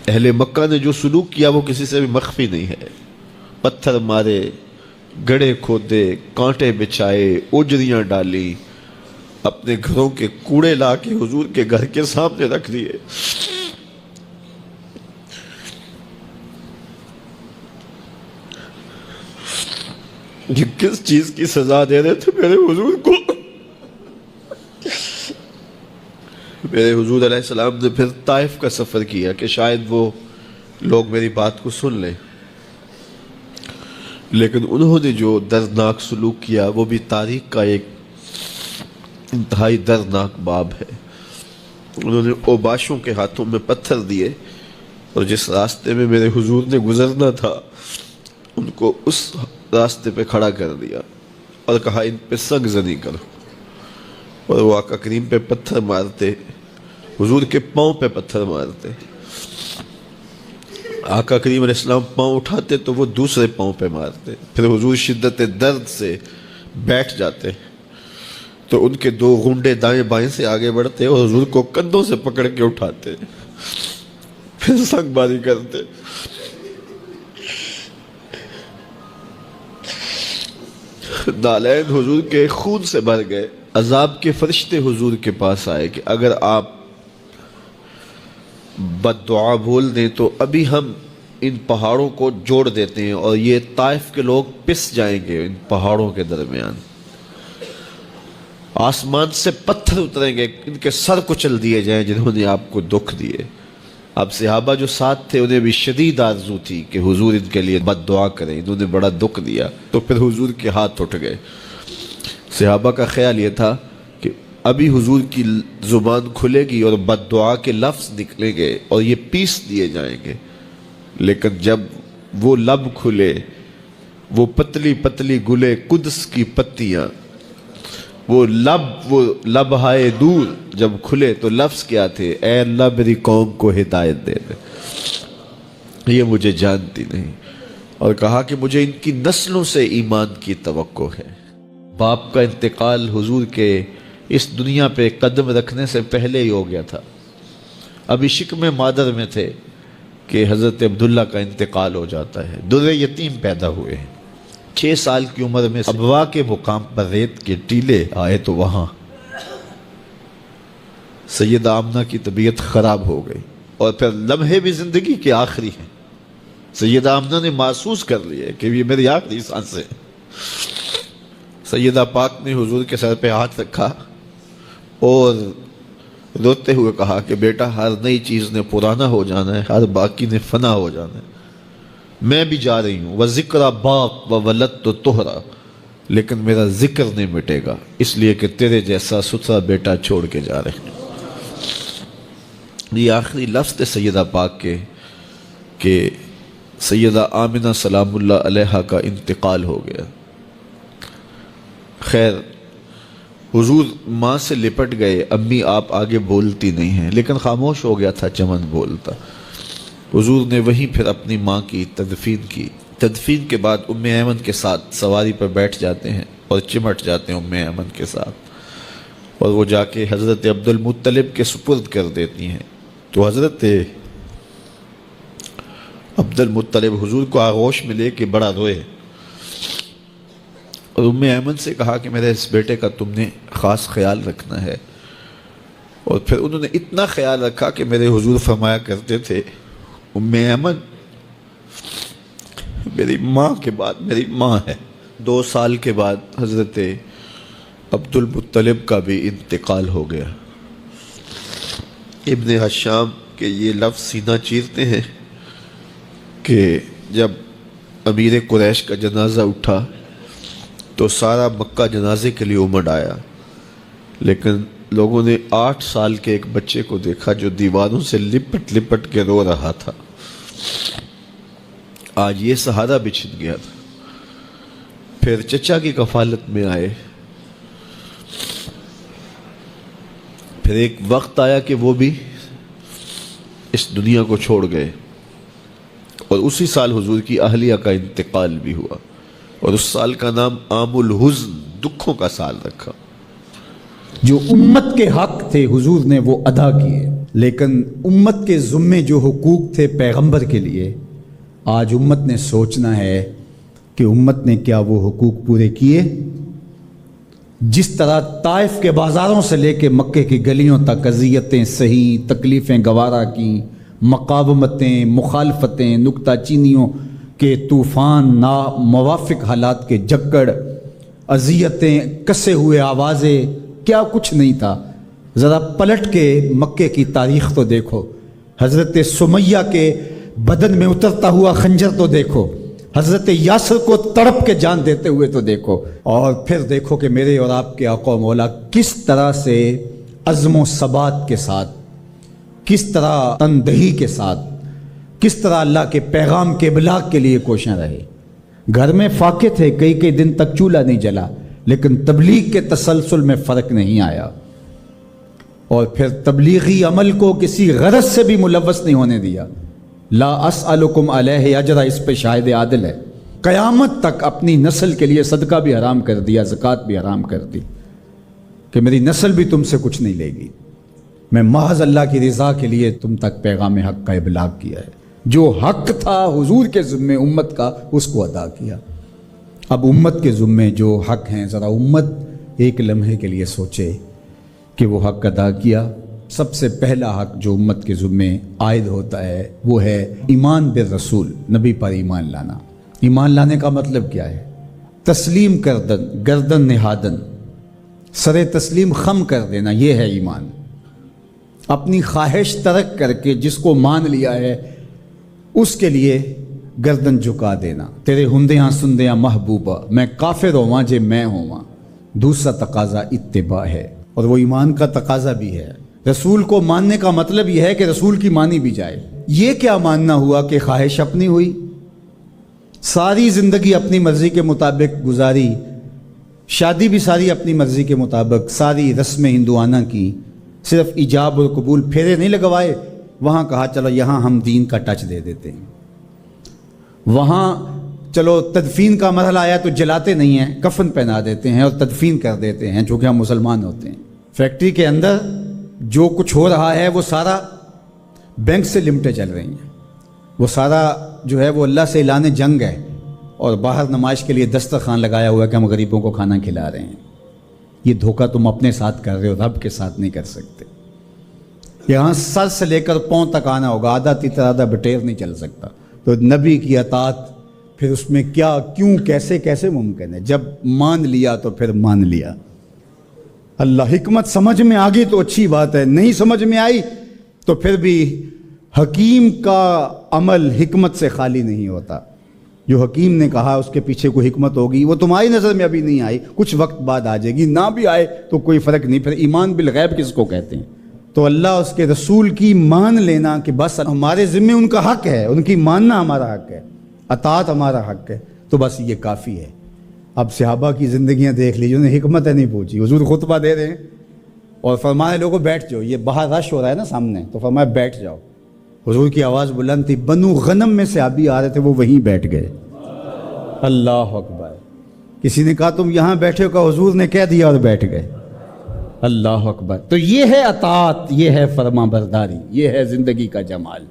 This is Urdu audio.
اہل مکہ نے جو سلوک کیا وہ کسی سے بھی مخفی نہیں ہے. پتھر مارے، گڑھے کھودے، کانٹے بچھائے، اوجریاں ڈالی، اپنے گھروں کے کوڑے لا کے حضور کے گھر کے سامنے رکھ دیے. یہ کس چیز کی سزا دے رہے تھے میرے حضور کو؟ میرے حضور علیہ السلام نے پھر طائف کا سفر کیا کہ شاید وہ لوگ میری بات کو سن لیں، لیکن انہوں نے جو دردناک سلوک کیا وہ بھی تاریخ کا ایک انتہائی دردناک باب ہے. انہوں نے اوباشوں کے ہاتھوں میں پتھر دیے اور جس راستے میں میرے حضور نے گزرنا تھا ان کو اس راستے پہ کھڑا کر دیا اور کہا ان پہ سنگ زنی کرو، اور وہ آقا کریم پہ پتھر مارتے، حضور کے پاؤں پہ پتھر مارتے. آقا کریم علیہ السلام پاؤں اٹھاتے تو وہ دوسرے پاؤں پہ مارتے. پھر حضور شدت درد سے بیٹھ جاتے تو ان کے دو غنڈے دائیں بائیں سے آگے بڑھتے اور حضور کو کندھوں سے پکڑ کے اٹھاتے، پھر سنگ باری کرتے. نالین حضور کے خون سے بھر گئے. عذاب کے فرشتے حضور کے پاس آئے کہ اگر آپ بد دعا بول دیں تو ابھی ہم ان پہاڑوں کو جوڑ دیتے ہیں اور یہ طائف کے لوگ پس جائیں گے ان پہاڑوں کے درمیان، آسمان سے پتھر اتریں گے، ان کے سر کچل دیے جائیں جنہوں نے آپ کو دکھ دیے. اب صحابہ جو ساتھ تھے انہیں بھی شدید آرزو تھی کہ حضور ان کے لیے بد دعا کریں، انہوں نے بڑا دکھ دیا. تو پھر حضور کے ہاتھ اٹھ گئے. صحابہ کا خیال یہ تھا کہ ابھی حضور کی زبان کھلے گی اور بد دعا کے لفظ نکلیں گے اور یہ پیس دیے جائیں گے، لیکن جب وہ لب کھلے، وہ پتلی پتلی گلے قدس کی پتیاں، وہ لب ہائے دور جب کھلے تو لفظ کیا تھے؟ اے اللہ میری قوم کو ہدایت دے دے، یہ مجھے جانتی نہیں. اور کہا کہ مجھے ان کی نسلوں سے ایمان کی توقع ہے. باپ کا انتقال حضور کے اس دنیا پہ قدم رکھنے سے پہلے ہی ہو گیا تھا. ابھی شکم مادر میں تھے کہ حضرت عبداللہ کا انتقال ہو جاتا ہے. در یتیم پیدا ہوئے ہیں. 6 سال کی عمر میں ابوا کے مقام پر ریت کے ٹیلے آئے تو وہاں سیدہ آمنہ کی طبیعت خراب ہو گئی اور پھر لمحے بھی زندگی کے آخری ہیں. سیدہ آمنہ نے محسوس کر لیا کہ یہ میری آخری سانس ہے. سیدہ پاک نے حضور کے سر پہ ہاتھ رکھا اور روتے ہوئے کہا کہ بیٹا ہر نئی چیز نے پرانا ہو جانا ہے، ہر باقی نے فنا ہو جانا ہے. میں بھی جا رہی ہوں، وَذِكْرَ بَاق وَوَلَدْتُ طُهْرًا، لیکن میرا ذکر نہیں مٹے گا اس لیے کہ تیرے جیسا ستھرا بیٹا چھوڑ کے جا رہے ہیں. یہ آخری لفظ تھے سیدہ پاک کے کہ سیدہ آمنہ سلام اللہ علیہا کا انتقال ہو گیا. خیر حضور ماں سے لپٹ گئے. امی آپ آگے بولتی نہیں ہیں، لیکن خاموش ہو گیا تھا چمن بولتا. حضور نے وہیں پھر اپنی ماں کی تدفین کی. تدفین کے بعد ام ایمن کے ساتھ سواری پر بیٹھ جاتے ہیں اور چمٹ جاتے ہیں ام ایمن کے ساتھ، اور وہ جا کے حضرت عبد المطلب کے سپرد کر دیتی ہیں. تو حضرت عبد المطلب حضور کو آغوش میں لے کے بڑا روئے اور ام ایمن سے کہا کہ میرے اس بیٹے کا تم نے خاص خیال رکھنا ہے. اور پھر انہوں نے اتنا خیال رکھا کہ میرے حضور فرمایا کرتے تھے ام ایمن میری ماں کے بعد میری ماں ہے. 2 سال کے بعد حضرت عبد المطلب کا بھی انتقال ہو گیا. ابن حشام کے یہ لفظ سینہ چیرتے ہیں کہ جب امیر قریش کا جنازہ اٹھا تو سارا مکہ جنازے کے لیے امڑ آیا، لیکن لوگوں نے 8 سال کے ایک بچے کو دیکھا جو دیواروں سے لپٹ لپٹ کے رو رہا تھا. آج یہ سہارا بچھن گیا تھا. پھر چچا کی کفالت میں آئے. پھر ایک وقت آیا کہ وہ بھی اس دنیا کو چھوڑ گئے، اور اسی سال حضور کی اہلیہ کا انتقال بھی ہوا، اور اس سال کا نام عام الحزن، دکھوں کا سال رکھا. جو امت کے حق تھے حضور نے وہ ادا کیے. لیکن امت کے ذمے جو حقوق تھے پیغمبر کے لیے، آج امت نے سوچنا ہے کہ امت نے کیا وہ حقوق پورے کیے؟ جس طرح طائف کے بازاروں سے لے کے مکے کی گلیوں تک اذیتیں سہی، تکلیفیں گوارا کی، مقاومتیں، مخالفتیں، نکتہ چینیوں کے طوفان، ناموافق حالات کے جکڑ، اذیتیں، کسے ہوئے آوازیں، کیا کچھ نہیں تھا۔ ذرا پلٹ کے مکے کی تاریخ تو دیکھو، حضرت سمیہ کے بدن میں اترتا ہوا خنجر تو دیکھو، حضرت یاسر کو تڑپ کے جان دیتے ہوئے تو دیکھو، اور پھر دیکھو کہ میرے اور آپ کے آقا و مولا کس طرح سے عزم و ثبات کے ساتھ، کس طرح تندہی کے ساتھ، کس طرح اللہ کے پیغام کے ابلاغ کے لیے کوشاں رہے۔ گھر میں فاقے تھے، کئی دن تک چولہا نہیں جلا، لیکن تبلیغ کے تسلسل میں فرق نہیں آیا، اور پھر تبلیغی عمل کو کسی غرض سے بھی ملوث نہیں ہونے دیا۔ لا اسألکم علیہ اجرا اس پہ شاہد عادل ہے۔ قیامت تک اپنی نسل کے لیے صدقہ بھی حرام کر دیا، زکوٰۃ بھی حرام کر دی، کہ میری نسل بھی تم سے کچھ نہیں لے گی، میں محض اللہ کی رضا کے لیے تم تک پیغام حق کا ابلاغ کیا ہے۔ جو حق تھا حضور کے ذمے امت کا، اس کو ادا کیا۔ اب امت کے ذمے جو حق ہیں، ذرا امت ایک لمحے کے لیے سوچے کہ وہ حق ادا کیا۔ سب سے پہلا حق جو امت کے ذمے عائد ہوتا ہے وہ ہے ایمان بالرسول، نبی پر ایمان لانا۔ ایمان لانے کا مطلب کیا ہے؟ تسلیم کردن، گردن نہادن، سر تسلیم خم کر دینا، یہ ہے ایمان۔ اپنی خواہش ترک کر کے جس کو مان لیا ہے اس کے لیے گردن جھکا دینا۔ تیرے ہندیاں سندیاں محبوبہ، میں کافر ہوا جے میں ہوا۔ دوسرا تقاضا اتباع ہے، اور وہ ایمان کا تقاضا بھی ہے۔ رسول کو ماننے کا مطلب یہ ہے کہ رسول کی مانی بھی جائے۔ یہ کیا ماننا ہوا کہ خواہش اپنی ہوئی، ساری زندگی اپنی مرضی کے مطابق گزاری، شادی بھی ساری اپنی مرضی کے مطابق، ساری رسمیں ہندوانہ کی، صرف ایجاب اور قبول، پھیرے نہیں لگوائے، وہاں کہا چلو یہاں ہم دین کا ٹچ دے دیتے ہیں، وہاں چلو تدفین کا مرحلہ آیا تو جلاتے نہیں ہیں، کفن پہنا دیتے ہیں اور تدفین کر دیتے ہیں چونکہ ہم مسلمان ہوتے ہیں۔ فیکٹری کے اندر جو کچھ ہو رہا ہے وہ سارا بینک سے لمٹیں چل رہی ہیں، وہ سارا جو ہے وہ اللہ سے اعلان جنگ ہے، اور باہر نمائش کے لیے دسترخوان لگایا ہوا ہے کہ ہم غریبوں کو کھانا کھلا رہے ہیں۔ یہ دھوکہ تم اپنے ساتھ کر رہے ہو، رب کے ساتھ نہیں کر سکتے۔ یہاں سر سے لے کر پاؤں تک آنا ہوگا، آدھا تیتر آدھا بٹیر نہیں چل سکتا۔ تو نبی کی اطاعت پھر اس میں کیا، کیوں، کیسے ممکن ہے؟ جب مان لیا تو پھر مان لیا۔ اللہ حکمت سمجھ میں آ گئی تو اچھی بات ہے، نہیں سمجھ میں آئی تو پھر بھی حکیم کا عمل حکمت سے خالی نہیں ہوتا۔ جو حکیم نے کہا اس کے پیچھے کوئی حکمت ہوگی، وہ تمہاری نظر میں ابھی نہیں آئی، کچھ وقت بعد آ جائے گی، نہ بھی آئے تو کوئی فرق نہیں۔ پھر ایمان بالغیب کس کو کہتے ہیں؟ تو اللہ اس کے رسول کی مان لینا کہ بس ہمارے ذمے ان کا حق ہے، ان کی ماننا ہمارا حق ہے، اطاعت ہمارا حق ہے، تو بس یہ کافی ہے۔ اب صحابہ کی زندگیاں دیکھ لیجیے، انہیں حکمت نہیں پوچھی۔ حضور خطبہ دے رہے ہیں اور فرمایا لوگوں بیٹھ جاؤ، یہ باہر رش ہو رہا ہے نا سامنے، تو فرمایا بیٹھ جاؤ۔ حضور کی آواز بلند تھی، بنو غنم میں صحابی آ رہے تھے، وہ وہیں بیٹھ گئے۔ اللہ اکبر۔ کسی نے کہا تم یہاں بیٹھے ہو، کہ حضور نے کہہ دیا اور بیٹھ گئے۔ اللہ اکبر۔ تو یہ ہے اطاعت، یہ ہے فرما برداری، یہ ہے زندگی کا جمال۔